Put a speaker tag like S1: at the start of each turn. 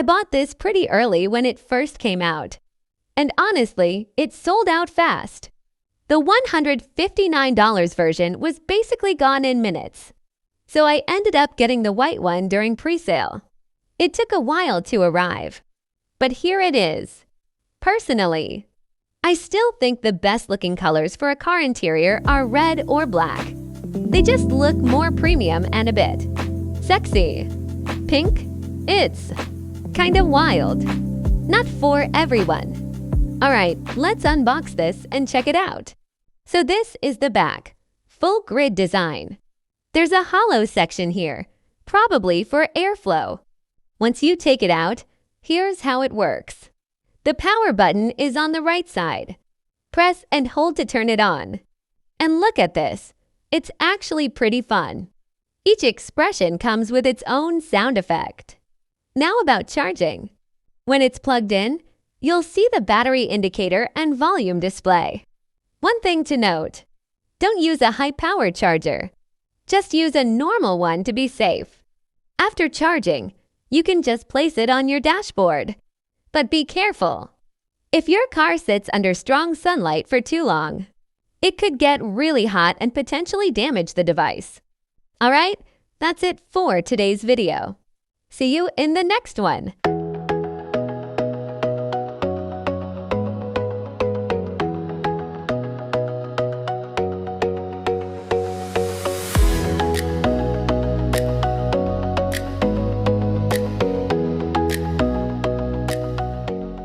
S1: I bought this pretty early when it first came out. And honestly, it sold out fast. The $159 version was basically gone in minutes. So I ended up getting the white one during pre-sale. It took a while to arrive. But here it is. Personally, I still think the best-looking colors for a car interior are red or black. They just look more premium and a bit sexy. Pink? It's kind of wild. Not for everyone. Alright, let's unbox this and check it out. So this is the back. Full grid design. There's a hollow section here, probably for airflow. Once you take it out, here's how it works. The power button is on the right side. Press and hold to turn it on. And look at this. It's actually pretty fun. Each expression comes with its own sound effect. Now about charging. When it's plugged in, you'll see the battery indicator and volume display. One thing to note, don't use a high-power charger. Just use a normal one to be safe. After charging, you can just place it on your dashboard. But be careful. If your car sits under strong sunlight for too long, it could get really hot and potentially damage the device. Alright, that's it for today's video. See you in the next one.